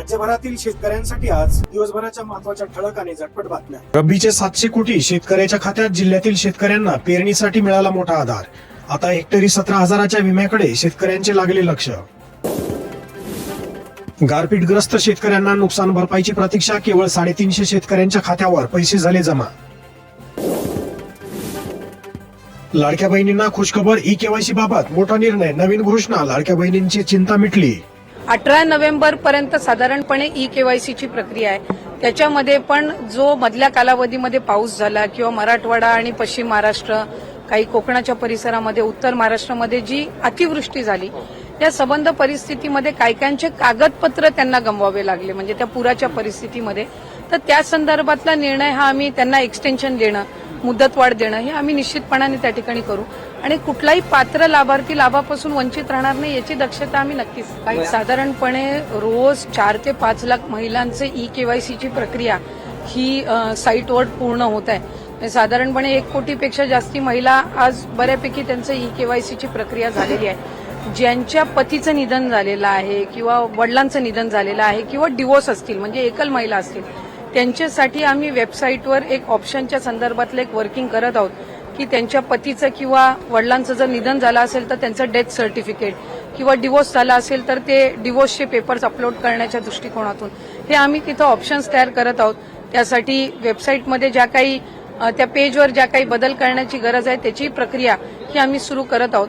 राज्यभरातील शेतकऱ्यांसाठी आज दिवसभराच्या महत्त्वाच्या ठळक आणि झटपट बातम्या। रब्बीचे 700 कोटी शेतकऱ्याच्या खात्यात जिल्ह्यातील शेतकऱ्यांना पेरणीसाठी मिळाला मोठा आधार। आता हेक्टरी 17,000च्या विम्याकडे शेतकऱ्यांचे लागले लक्ष। गारपीटग्रस्त शेतकऱ्यांना नुकसान भरपाईची प्रतीक्षा, केवळ 350 शेतकऱ्यांच्या खात्यावर पैसे झाले जमा। लाडक्या बहिणींना खुशखबर, ई-केवायसी बाबत मोठा निर्णय, नवीन घोषणा, लाडक्या बहिणींची चिंता मिटली। 18 नोव्हेंबर पर्यंत साधारणपणे ई-केवायसीची प्रक्रिया आहे। त्याच्यामध्ये पण जो मधल्या कालावधीमध्ये पाऊस झाला किंवा मराठवाडा आणि पश्चिम महाराष्ट्र, काही कोकणाच्या परिसरामध्ये, उत्तर महाराष्ट्रामध्ये जी अतिवृष्टी झाली, या संबंध परिस्थितीमध्ये कायकांचे कागदपत्र त्यांना गमवावे लागले, म्हणजे त्या पुराच्या परिस्थितीमध्ये। तर त्या संदर्भातला निर्णय हा आम्ही त्यांना एक्सटेन्शन देणं, मुदतवाढ देणं हे आम्ही निश्चितपणाने त्या ठिकाणी करू आणि कुठलाही पात्र लाभार्थी लाभापासून वंचित राहणार नाही याची दक्षता आम्ही नक्कीच। साधारणपणे रोज 4 ते 5 लाख महिलांचे ई-केवायसीची प्रक्रिया ही साईटवर पूर्ण होत आहे। साधारणपणे 1 कोटीपेक्षा जास्ती महिला आज बऱ्यापैकी त्यांचं ई-केवायसीची प्रक्रिया झालेली आहे। ज्यांच्या पतीचं निधन झालेलं आहे किंवा वडिलांचं निधन झालेलं आहे किंवा डिवोर्स असतील, म्हणजे एकल महिला असतील, त्यांच्यासाठी आम्ही वेबसाईटवर एक ऑप्शनच्या संदर्भातलं एक वर्किंग करत आहोत की त्यांच्या पतीचं किंवा वडिलांचं जर निधन झालं असेल तर त्यांचं डेथ सर्टिफिकेट किंवा डिवोर्स झाला असेल तर ते डिवोर्सचे पेपर्स अपलोड करण्याच्या दृष्टिकोनातून हे आम्ही तिथं ऑप्शन्स तयार करत आहोत। त्यासाठी वेबसाईटमध्ये ज्या काही त्या पेजवर ज्या काही बदल करण्याची गरज आहे त्याची प्रक्रिया ही आम्ही सुरू करत आहोत।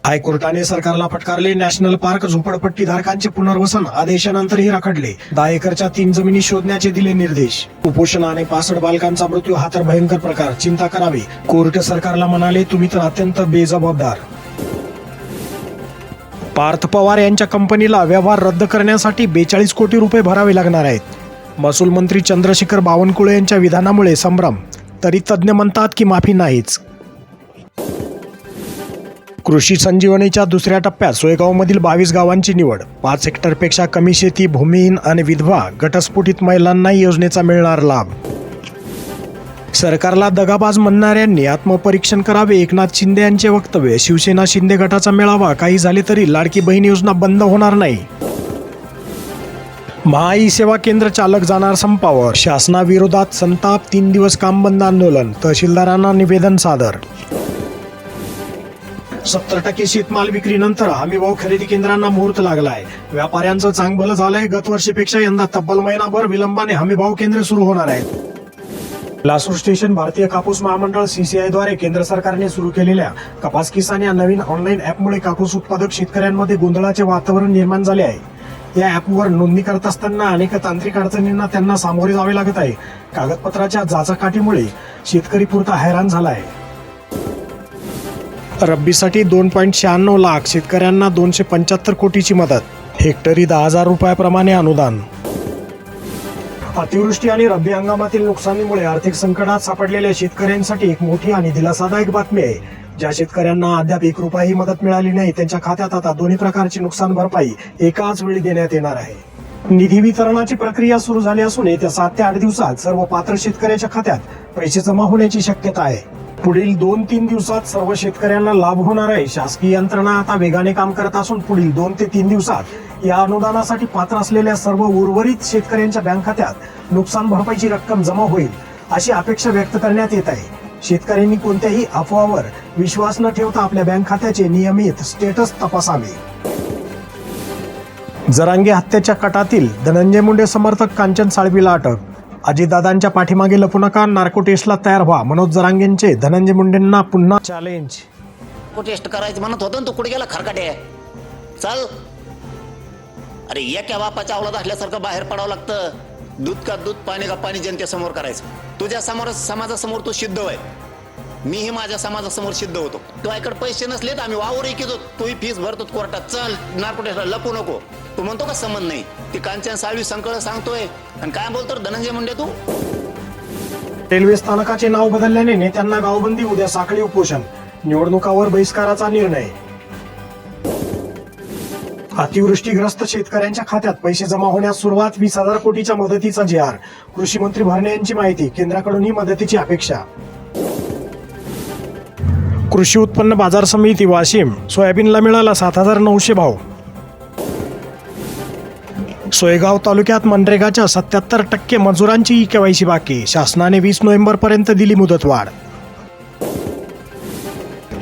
हायकोर्टाने सरकारला फटकारले, नॅशनल पार्क झोपडपट्टीधारकांचे पुनर्वसन आदेशानंतरही रखडले। 10 एकरच्या 3 जमिनी शोधण्याचे दिले निर्देश। कुपोषणाने 65 बालकांचा मृत्यू हा तर भयंकर प्रकार, चिंता करावी। कोर्ट सरकारला म्हणाले, तुम्ही तर अत्यंत बेजबाबदार। पार्थ पवार यांच्या कंपनीला व्यवहार रद्द करण्यासाठी 42 कोटी रुपये भरावे लागणार आहेत। महसूल मंत्री चंद्रशेखर बावनकुळे यांच्या विधानामुळे संभ्रम, तरी तज्ज्ञ म्हणतात की माफी नाहीच। कृषी संजीवनीच्या दुसऱ्या टप्प्यात सोयगावमधील 22 गावांची निवड। 5 हेक्टरपेक्षा कमी शेती, भूमिहीन आणि विधवा घटस्फोटित महिलांनाही योजनेचा मिळणार लाभ। सरकारला दगाबाज म्हणणाऱ्यांनी आत्मपरीक्षण करावे, एकनाथ शिंदे यांचे वक्तव्य। शिवसेना शिंदे गटाचा मेळावा, काही झाले तरी लाडकी बहीण योजना बंद होणार नाही। महाई सेवा केंद्र चालक जाणार संपावर, शासनाविरोधात संताप, 3 दिवस काम बंद आंदोलन, तहसीलदारांना निवेदन सादर। 70% शेतमाल विक्रीनंतर हमीभाव खरेदी केंद्रांना मुहूर्त लागलाय। व्यापाऱ्यांचं चांगलं झालंय, गतवर्षीपेक्षा यंदा तब्बल महिनाभर विलंबाने हमीभाव केंद्र सुरू होणार आहेत। लासूर स्टेशन भारतीय कापूस महामंडळ CCI द्वारे केंद्र सरकारने सुरू केलेल्या कपास किसान या नवीन ऑनलाईन ॲपमुळे कापूस उत्पादक शेतकऱ्यांमध्ये गोंधळाचे वातावरण निर्माण झाले आहे। या ॲपवर नोंदणी करत असताना अनेक तांत्रिक अडचणींना त्यांना सामोरे जावे लागत आहे। कागदपत्राच्या जाचाकाठीमुळे शेतकरी पुरता हैराण झाला आहे। रब्बीसाठी 2.96 लाख शेतकऱ्यांना 275 कोटीची मदत, हेक्टरी 10,000 रुपयाप्रमाणे अनुदान। अतिवृष्टी आणि रब्बी हंगामातील नुकसानीमुळे आर्थिक संकटात सापडलेल्या शेतकऱ्यांसाठी एक मोठी आणि दिलासादायक बातमी आहे। ज्या शेतकऱ्यांना अद्याप 1 रुपयाही मदत मिळाली नाही, त्यांच्या खात्यात आता दोन्ही प्रकारची नुकसान भरपाई एकाच वेळी देण्यात येणार आहे। निधी वितरणाची प्रक्रिया सुरू झाली असून येत्या 7 ते 8 दिवसात सर्व पात्र शेतकऱ्याच्या खात्यात पैसे जमा होण्याची शक्यता आहे। पुढील 2-3 दिवसात सर्व शेतकऱ्यांना लाभ होणार आहे। शासकीय यंत्रणा आता वेगाने काम करत असून पुढील 2 ते 3 दिवसात या अनुदानासाठी पात्र असलेल्या सर्व उर्वरित शेतकऱ्यांच्या बँक खात्यात नुकसान भरपाईची रक्कम जमा होईल अशी अपेक्षा व्यक्त करण्यात येत आहे। शेतकऱ्यांनी कोणत्याही अफवावर विश्वास न ठेवता आपल्या बँक खात्याचे नियमित स्टेटस तपासावे। जरांगे हत्येच्या कटातील धनंजय मुंडे समर्थक कांचन साळवीला अटक। अजितदादांच्या पाठीमागे लपू नका, नार्को टेस्टला तयार व्हा, मनोज जरांगेंचे धनंजय मुंडेंना पुन्हा चॅलेंज। टेस्ट करायचं म्हणत होतं तू कुठे गेला खरकाटे? चल, अरे एका बापाच्या अवलाद असल्यासारखं बाहेर पडावं लागतं। दूध का दूध, पाणी का पाणी जनतेसमोर करायचं। तुझ्या समोर समाजासमोर तू सिद्ध होय, मीही माझ्या समाजासमोर सिद्ध होतो। तुझ्याकडे पैसे नसले तर आम्ही वावरही घेतो, तूही फीस भरतो कोर्टात। चल, नार्को टेस्टला लपू नको। तू म्हणतो का संबंध नाही, ती कांचन साळवी संकळ सांगतोय आणि काय बोलतो धनंजय मुंडे तू? रेल्वे स्थानकाचे नाव बदलल्याने नेत्यांना गावबंदी, उद्या साखळी उपोषण, निवडणुकावर बहिष्काराचा निर्णय। अतिवृष्टीग्रस्त शेतकऱ्यांच्या खात्यात पैसे जमा होण्यास सुरुवात, 20,000 कोटीच्या मदतीचा JR। कृषी मंत्री भरणे यांची माहिती, केंद्राकडूनही मदतीची अपेक्षा। कृषी उत्पन्न बाजार समिती वाशिम, सोयाबीनला मिळाला 7,900 भाव। सोयगाव तालुक्यात मनरेगाच्या 77% मजुरांची ई-केवायसी बाकी. शासनाने 20 नोव्हेंबरपर्यंत दिली मुदतवाढ.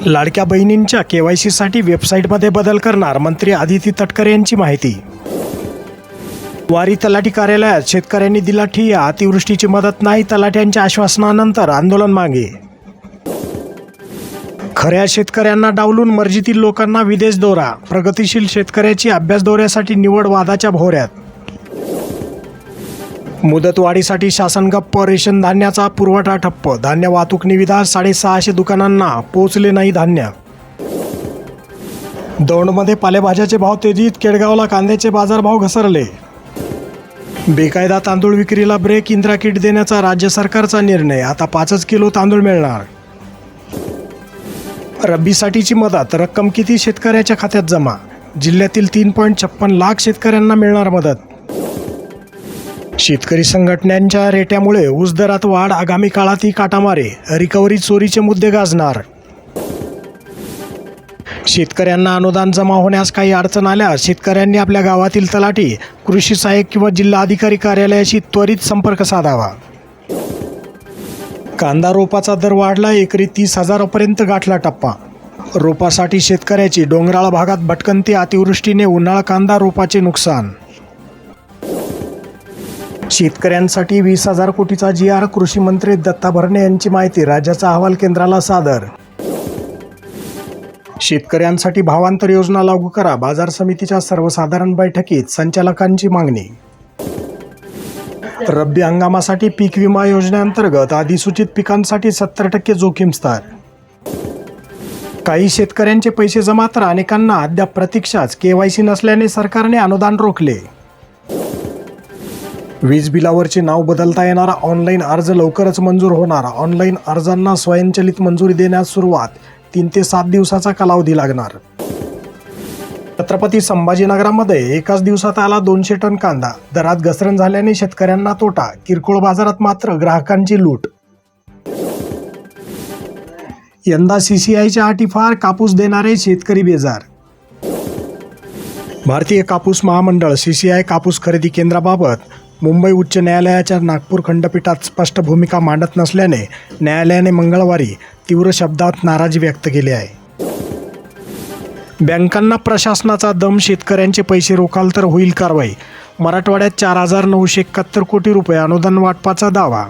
लाडक्या बहिणींच्या केवायसीसाठी वेबसाईटमध्ये बदल करणार मंत्री आदिती तटकरे यांची माहिती. वारी तलाठी कार्यालयात शेतकऱ्यांनी दिला ठिय्या. अतिवृष्टीची मदत नाही, तलाठ्यांच्या आश्वासनानंतर आंदोलन मागे. खऱ्या शेतकऱ्यांना डावलून मर्जीतील लोकांना विदेश दौरा. प्रगतिशील शेतकऱ्याची अभ्यास दौऱ्यासाठी निवड वादाच्या भोवऱ्यात. मुदतवाढीसाठी शासन गप्प. रेशन धान्याचा पुरवठा ठप्प. धान्य वाहतूक निविदा. 650 दुकानांना पोहोचले नाही धान्य. दौंडमध्ये पालेभाज्याचे भाव तेजीत. केडगावला कांद्याचे बाजारभाव घसरले. बेकायदा तांदूळ विक्रीला ब्रेक. इंदिरा किट देण्याचा राज्य सरकारचा निर्णय. आता 5 किलो तांदूळ मिळणार. रब्बीसाठीची मदत. रक्कम किती शेतकऱ्याच्या खात्यात जमा? जिल्ह्यातील 3.56 लाख शेतकऱ्यांना मिळणार मदत. शेतकरी संघटनांच्या रेट्यामुळे ऊस दरात वाढ. आगामी काळातही काटामारे. रिकव्हरी चोरीचे मुद्दे गाजणार. शेतकऱ्यांना अनुदान जमा होण्यास काही अडचण आल्यास शेतकऱ्यांनी आपल्या गावातील तलाठी, कृषी सहाय्यक किंवा जिल्हा अधिकारी कार्यालयाशी त्वरित संपर्क साधावा. कांदा रोपाचा दर वाढला. एकरी 30,000 पर्यंत गाठला टप्पा. रोपासाठी शेतकऱ्याची डोंगराळ भागात भटकंती. अतिवृष्टीने उन्हाळा कांदा रोपाचे नुकसान. शेतकऱ्यांसाठी 20,000 कोटीचा जी.आर. कृषी मंत्री दत्ता भरणे यांची माहिती. राज्याचा अहवाल केंद्राला सादर. शेतकऱ्यांसाठी भावांतर योजना लागू करा. बाजार समितीच्या सर्वसाधारण बैठकीत संचालकांची मागणी. रब्बी हंगामासाठी पीक विमा योजनेअंतर्गत अधिसूचित पिकांसाठी 70% जोखीम स्तर. काही शेतकऱ्यांचे पैसे जमा तर अनेकांना अद्याप प्रतीक्षाच. केवायसी नसल्याने सरकारने अनुदान रोखले. वीज बिलावरचे नाव बदलता येणारा ऑनलाईन अर्ज लवकरच मंजूर होणार. ऑनलाईन अर्जांना स्वयंचलित मंजुरी देण्यास सुरुवात. 3 ते 7 दिवसाचा कालावधी लागणार. छत्रपती संभाजीनगरामध्ये एकाच दिवसात आला 200 टन कांदा. दरात घसरण झाल्याने शेतकऱ्यांना तोटा. किरकोळ बाजारात मात्र ग्राहकांची लूट. यंदा CCIच्या अटी फार. कापूस देणारे शेतकरी बेजार. भारतीय कापूस महामंडळ CCI कापूस खरेदी केंद्राबाबत मुंबई उच्च न्यायालयाच्या नागपूर खंडपीठात स्पष्ट भूमिका मांडत नसल्याने न्यायालयाने मंगळवारी तीव्र शब्दात नाराजी व्यक्त केली आहे. बँकांना प्रशासनाचा दम. शेतकऱ्यांचे पैसे रोखाल तर होईल कारवाई. मराठवाड्यात 4,971 कोटी रुपये अनुदान वाटपाचा दावा.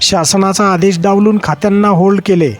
शासनाचा आदेश डावलून खात्यांना होल्ड केले.